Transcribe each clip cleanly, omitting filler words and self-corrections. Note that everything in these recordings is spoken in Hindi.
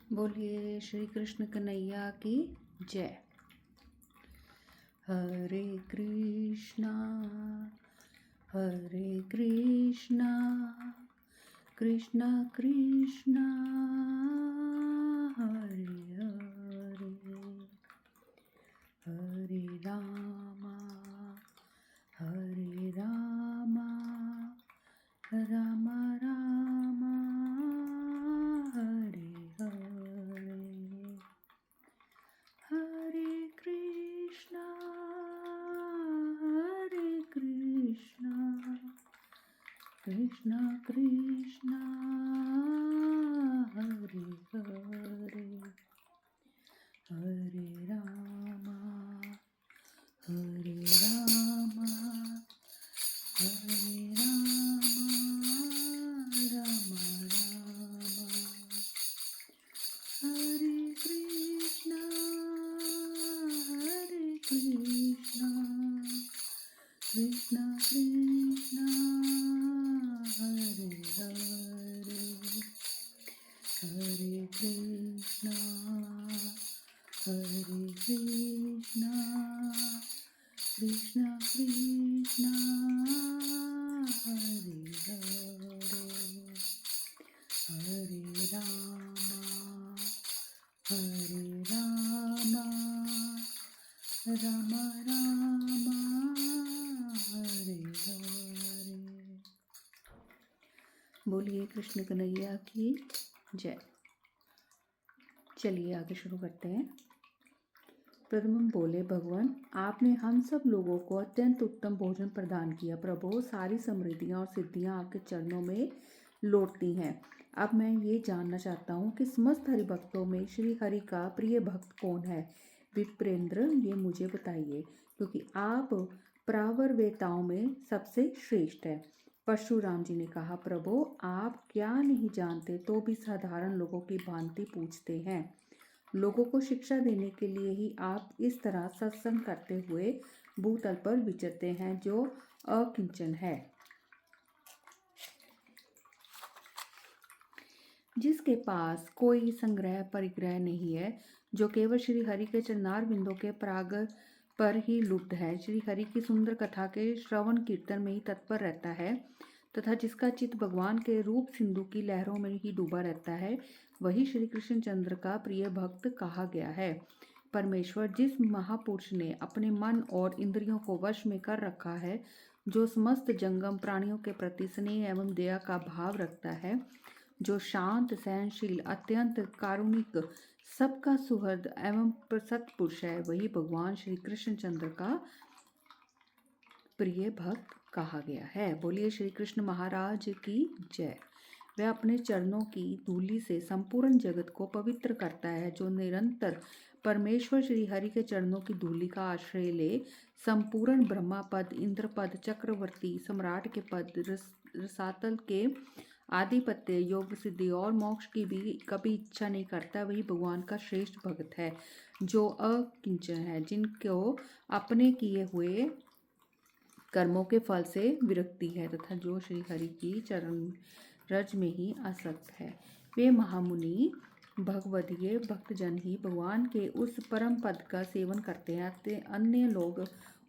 बोलिए श्री कृष्ण कन्हैया की जय। हरे कृष्णा कृष्णा कृष्णा हरे हरे, हरे रामा राम राम हरे हरे, हरे कृष्णा कृष्णा कृष्णा हरे हरे, हरे राम हरे राम राम राम, हरे कृष्णा कृष्णा कृष्णा हरे हरे, हरे कृष्णा कृष्णा कृष्णा हरे हरे, हरे राम राम राम हरे हरे। बोलिए कृष्ण कन्हैया की जय। चलिए आगे शुरू करते हैं। प्रथम बोले, भगवान आपने हम सब लोगों को अत्यंत उत्तम भोजन प्रदान किया। प्रभु सारी समृद्धियां और सिद्धियां आपके चरणों में लौटती हैं। अब मैं ये जानना चाहता हूँ कि समस्त हरि भक्तों में श्री हरि का प्रिय भक्त कौन है। विप्रेंद्र, ये मुझे बताइए, क्योंकि आप प्रावरवेताओं में सबसे श्रेष्ठ है। परशुराम जी ने कहा, प्रभु आप क्या नहीं जानते तो भी साधारण लोगों की भांति पूछते हैं। लोगों को शिक्षा देने के लिए ही आप इस तरह सत्संग करते हुए भूतल पर विचरते हैं जो अकिंचन है, जिसके पास कोई संग्रह परिग्रह नहीं है, जो केवल श्री हरि के चरणार बिंदों के पराग पर ही लुप्त है, श्री हरि की सुंदर कथा के श्रवण कीर्तन में ही तत्पर रहता है तथा जिसका चित्त भगवान के रूप सिंधु की लहरों में ही डूबा रहता है, वही श्री कृष्ण चंद्र का प्रिय भक्त कहा गया है। परमेश्वर जिस महापुरुष ने अपने मन और इंद्रियों को वश में कर रखा है, जो समस्त जंगम प्राणियों के प्रति स्नेह एवं दया का भाव रखता है, जो शांत सहनशील अत्यंत कारुणिक सबका सुहृद एवं सत्पुरुष है, वही भगवान श्री कृष्ण चंद्र का प्रिय भक्त कहा गया है। बोलिए श्री कृष्ण महाराज की जय। वह अपने चरणों की धूलि से संपूर्ण जगत को पवित्र करता है, जो निरंतर परमेश्वर श्री हरि के चरणों की धूलि का आश्रय ले संपूर्ण ब्रह्मा पद, इंद्र पद, चक्रवर्ती सम्राट के पद, रसातल के आधिपत्य, योग सिद्धि और मोक्ष की भी कभी इच्छा नहीं करता, वही भगवान का श्रेष्ठ भक्त है, जो अकिंचन है, जिनको अपने किए हुए कर्मों के फल से विरक्ति है तथा जो श्री हरि की चरण रज में ही आसक्त है। वे महामुनि भगवदीय भक्तजन ही भगवान के उस परम पद का सेवन करते हैं। अन्य लोग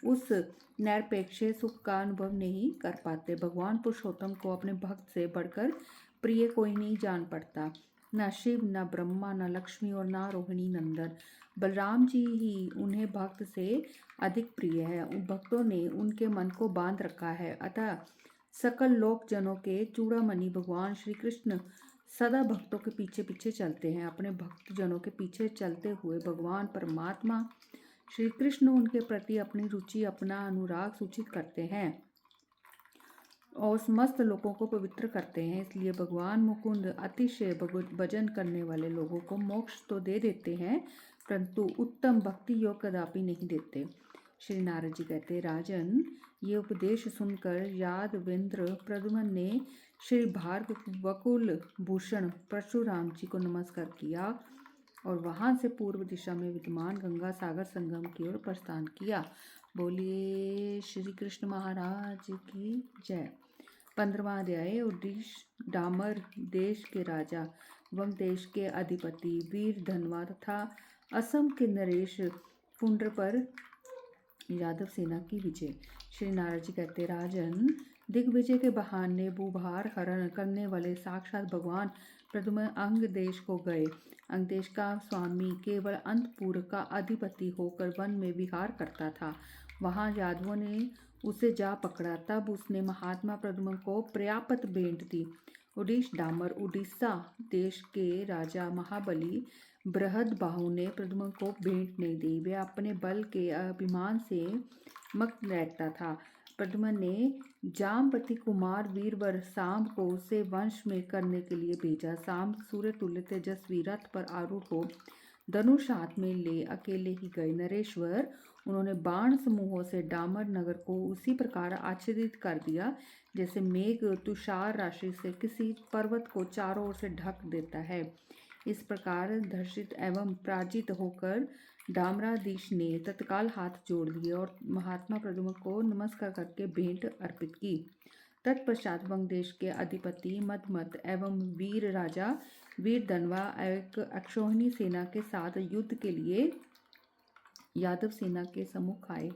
उस निरपेक्ष सुख का अनुभव नहीं कर पाते। भगवान पुरुषोत्तम को अपने भक्त से बढ़कर प्रिय कोई नहीं जान पड़ता। न शिव, न ब्रह्मा, न लक्ष्मी और न रोहिणी नंदन। बलराम जी ही उन्हें भक्त से अधिक प्रिय है। उन भक्तों ने उनके मन को बांध रखा है। अतः सकल लोक जनों के चूड़ामणि भगवान श्री कृष्ण सदा भक्तों के पीछे पीछे चलते हैं। अपने भक्त जनों के पीछे चलते हुए भगवान परमात्मा श्री कृष्ण उनके प्रति अपनी रुचि, अपना अनुराग सूचित करते हैं और समस्त लोगों को पवित्र करते हैं। इसलिए भगवान मुकुंद अतिशय भजन करने वाले लोगों को मोक्ष तो दे देते हैं, परंतु उत्तम भक्ति योग कदापि नहीं देते। श्री नारद जी कहते, राजन, ये उपदेश सुनकर यादवेंद्र प्रद्युम्न ने श्री भार्ग वकुल भूषण परशुराम जी को नमस्कार किया और वहां से पूर्व दिशा में विद्यमान गंगा सागर संगम की ओर प्रस्थान किया। बोलिए श्री कृष्ण महाराज की जय। 15वां अध्याय। उद्देश्य। डामर देश के राजा वंग देश के अधिपति वीर धनवा तथा असम के नरेश पुंड्र पर यादव सेना की विजय। श्री नारद जी कहते, राजन, दिग्विजय के बहाने भूभार हरण करने वाले साक्षात भगवान प्रद्युम्न अंग देश को गए। अंग देश का स्वामी केवल अंतपुर का अधिपति होकर वन में विहार करता था। वहां यादवों ने उसे जा पकड़ा। तब उसने महात्मा प्रद्युम्न को पर्याप्त भेंट दी। उड़ीस डामर उड़ीसा देश के राजा महाबली बृहदबाहु ने प्रद्युम्न को भेंट नहीं दी। वह अपने बल के अभिमान से मग्न रहता था। प्रद्युम्न ने जामवती कुमार वीरवर सांब को उसे वंश में करने के लिए भेजा। सांब सूर्य तुल्य तेजस्वी रथ पर आरूढ़ हो धनुष हाथ में ले अकेले ही गए। नरेश्वर, उन्होंने बाण समूहों से डामर नगर को उसी प्रकार आच्छादित कर दिया जैसे मेघ तुषार राशि से किसी पर्वत को चारों ओर से ढक देता है। इस प्रकार धर्षित एवं पराजित होकर डामराधीश ने तत्काल हाथ जोड़ लिए और महात्मा प्रद्युम्न को नमस्कार करके भेंट अर्पित की। तत्पश्चात वंग देश के अधिपति मदमत एवं वीर राजा वीर धनवा एक अक्षौहिणी सेना के साथ युद्ध के लिए यादव सेना के सम्मुख आए।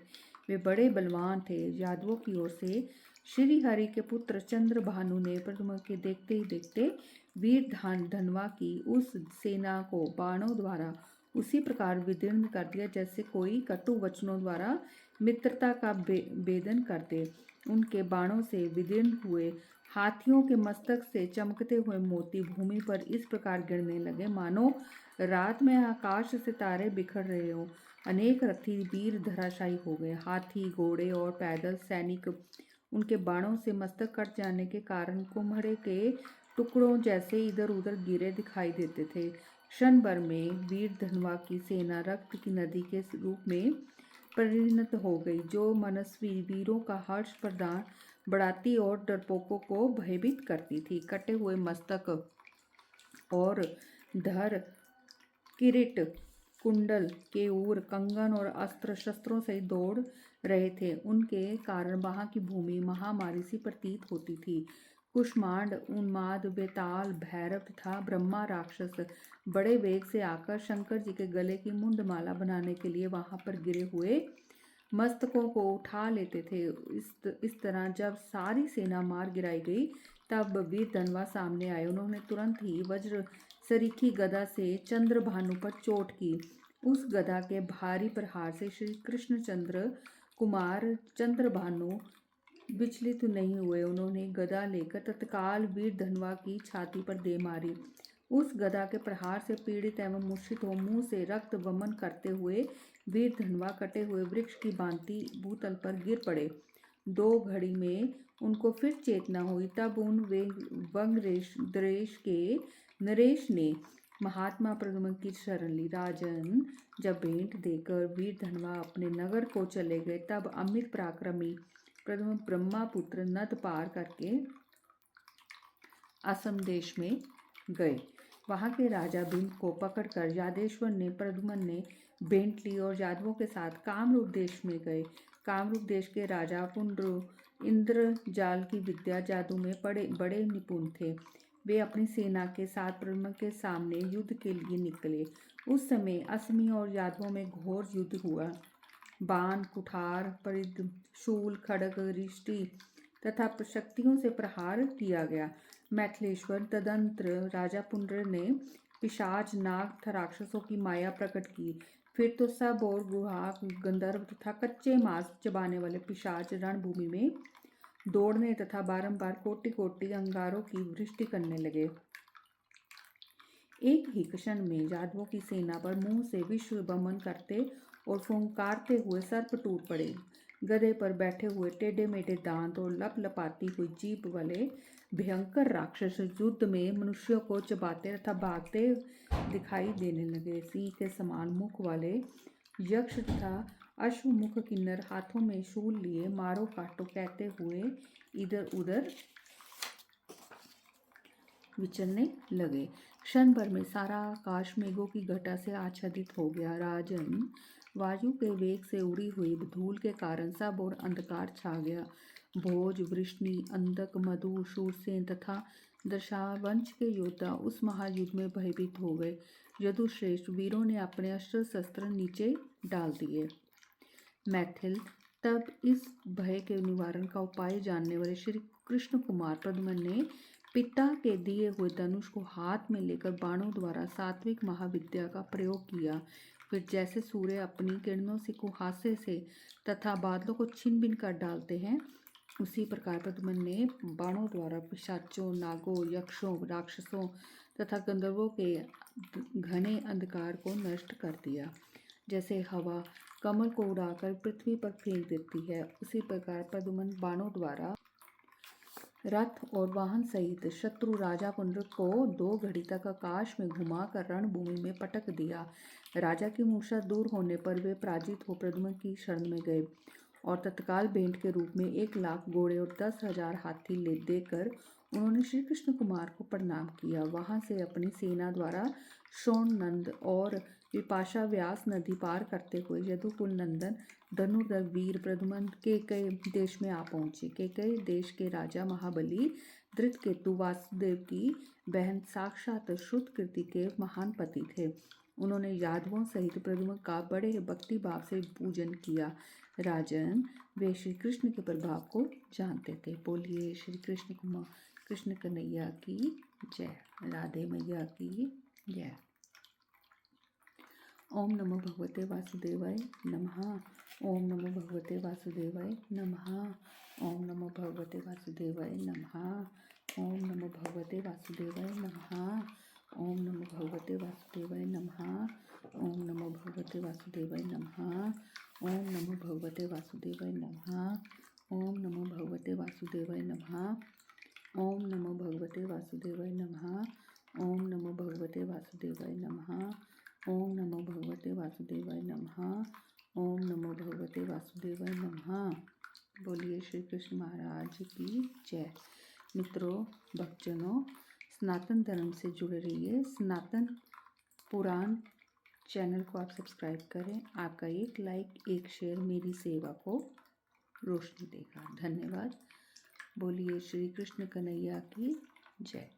वे बड़े बलवान थे। यादवों की ओर से श्री हरि के पुत्र चंद्रभानु ने प्रद्युम्न के देखते ही देखते वीर धनवा की उस सेना को बाणों द्वारा उसी प्रकार विदीर्ण कर दिया जैसे कोई कटु वचनों द्वारा मित्रता का भेदन कर दे। उनके बाणों से विदीर्ण हुए हाथियों के मस्तक से चमकते हुए मोती भूमि पर इस प्रकार गिरने लगे मानो रात में आकाश से तारे बिखर रहे हो। अनेक रथी वीर धराशायी हो गए। हाथी, घोड़े और पैदल सैनिक उनके बाणों से मस्तक कट जाने के कारण कुम्हड़े के टुकड़ों जैसे इधर उधर गिरे दिखाई देते थे। क्षण भर में वीर धनवा की सेना रक्त की नदी के रूप में परिणत हो गई, जो मनस्वी वीरों का हर्ष प्रदान बढ़ाती और डरपोकों को भयभीत करती थी। कटे हुए मस्तक और धर, किरीट, कुंडल, केऊर, कंगन और अस्त्र शस्त्रों से दौड़ रहे थे। उनके कारण वहां की भूमि महामारी सी प्रतीत होती थी। कुष्मांड, उन्माद, बेताल, भैरव तथा ब्रह्मा राक्षस बड़े वेग से आकर शंकर जी के गले की मुंडमाला बनाने के लिए वहां पर गिरे हुए मस्तकों को उठा लेते थे। इस तरह जब सारी सेना मार गिराई गई तब वीर धनवा सामने आए। उन्होंने तुरंत ही वज्र सरीखी गदा से चंद्रभानु पर चोट की। उस गदा के भारी प्रहार से श्री कृष्णचंद्र कुमार चंद्रभानु विचलित नहीं हुए। उन्होंने गदा लेकर तत्काल वीर धनवा की छाती पर दे मारी। उस गदा के प्रहार से पीड़ित एवं मूर्छित हो मुंह से रक्त वमन करते हुए वीर धनवा कटे हुए वृक्ष की भांति भूतल पर गिर पड़े। 2 घड़ी में उनको फिर चेतना हुई। तब उन वंग देश के नरेश ने महात्मा प्रद्युम्न की शरण ली। राजन, जब भेंट देकर वीर धनवा अपने नगर को चले गए तब अमित पराक्रमी प्रद्युम्न ब्रह्मापुत्र नद पार करके असम देश में गए। वहां के राजा भीम को पकड़कर यादेश्वर ने प्रद्युम्न ने भेंट ली और यादवों के साथ कामरूप देश में गए। कामरूप देश के राजा पुंड्र इंद्रजाल की विद्या जादू में बड़े निपुण थे। वे अपनी सेना के साथ प्रद्युम्न के सामने युद्ध के लिए निकले। उस समय असमी और यादवों में घोर युद्ध हुआ। बाण, कुठार, परिध, शूल, खड्ग, रिष्टि तथा शक्तियों से प्रहार किया गया। मैथिलेश्वर तदंतर राजा पुंड्र ने पिशाच, नाग तथा राक्षसों की माया प्रकट की। फिर तो सब और गुहाक, गंधर्व तथा कच्चे मांस चबाने वाले पिशाच रणभूमि में दौड़ने तथा बारंबार कोटि कोटि अंगारों की वृष्टि करने लगे। एक ही क्षण में यादवों की सेना पर मुंह से विश्व बमन करते और फुंकारते हुए सर्प टूट पड़े। गधे पर बैठे हुए टेढ़े मेढ़े दांत और लपलपाती हुई जीभ वाले भयंकर राक्षस युद्ध में मनुष्यों को चबाते तथा भागते दिखाई देने लगे। सिंह के समान मुख वाले यक्ष तथा अश्वमुख किन्नर हाथों में शूल लिए मारो काटो कहते हुए इधर उधर विचरने लगे। क्षण भर में सारा आकाश मेघों की घटा से आच्छादित हो गया। राजन, वायु के वेग से उड़ी हुई धूल के कारण सब और अंधकार छा गया। भोज, वृष्णि, अंधक, मधु, शूरसेन तथा दशावंश के योद्धा उस महायुद्ध में भयभीत हो गए। यदुश्रेष्ठ वीरों ने अपने अस्त्र शस्त्र नीचे डाल दिए। मैथिल तब इस भय के निवारण का उपाय जानने वाले श्री कृष्ण कुमार प्रद्युम्न ने पिता के दिए हुए धनुष को हाथ में लेकर बाणों द्वारा सात्विक महाविद्या का प्रयोग किया। फिर जैसे सूर्य अपनी किरणों से कुहासे से तथा बादलों को छिन भिन कर डालते हैं, उसी प्रकार प्रद्युम्न ने बाणों द्वारा पिशाचों, नागों, यक्षों, राक्षसों तथा गंधर्वों के घने अंधकार को नष्ट कर दिया। जैसे हवा कमल को उड़ाकर पृथ्वी पर फेंक देती है, उसी प्रकार प्रद्युम्न बाणों द्वारा रथ और वाहन सहित शत्रु राजा पुंडर को 2 घड़ी तक आकाश में घुमाकर रणभूमि में पटक दिया। राजा की मूर्छा दूर होने पर वे पराजित हो प्रद्युम्न की शरण में गए और तत्काल भेंट के रूप में 1,00,000 घोड़े और 10,000 हाथी ले देकर उन्होंने श्री कृष्ण कुमार को प्रणाम किया। वहां से अपनी सेना द्वारा शोण नंद और विपाशा व्यास नदी पार करते हुए यदुकुल नंदन धनुर्धर वीर प्रद्युम्न केकय देश में आ पहुंचे। केकय देश के राजा महाबली धृतकेतु वासुदेव की बहन साक्षात श्रुतकीर्ति के महान पति थे। उन्होंने यादवों सहित प्रद्युम्न का बड़े भक्ति भाव से पूजन किया। राजन, वे श्री कृष्ण के प्रभाव को जानते थे। बोलिए श्री कृष्ण कुमार कृष्ण कन्हैया की जय। राधे मैया की जय। ओम नमो भगवते वासुदेवाय नमः। ओम नमो भगवते वासुदेवाय नमः। ओम नमो भगवते वासुदेवाय नमः। ओम नमो भगवते वासुदेवाय नमः। ओम नमो भगवते वासुदेवाय नमः। ओम नमो भगवते वासुदेवाय नमः। ओम नमो भगवते वासुदेवाय नमः। ओम नमो भगवते वासुदेवाय नमः। ओम नमो भगवते वासुदेवाय नमः। ओम नमो भगवते वासुदेवाय नमः। ओम नमो भगवते वासुदेवाय नमः। ओम नमो भगवते वासुदेवाय नमः। बोलिए श्री कृष्ण महाराज की जय। मित्रों, भक्तजनों, सनातन धर्म से जुड़े रहिए। सनातन पुराण चैनल को आप सब्सक्राइब करें। आपका एक लाइक, एक शेयर मेरी सेवा को रोशनी देगा। धन्यवाद। बोलिए श्री कृष्ण कन्हैया की जय।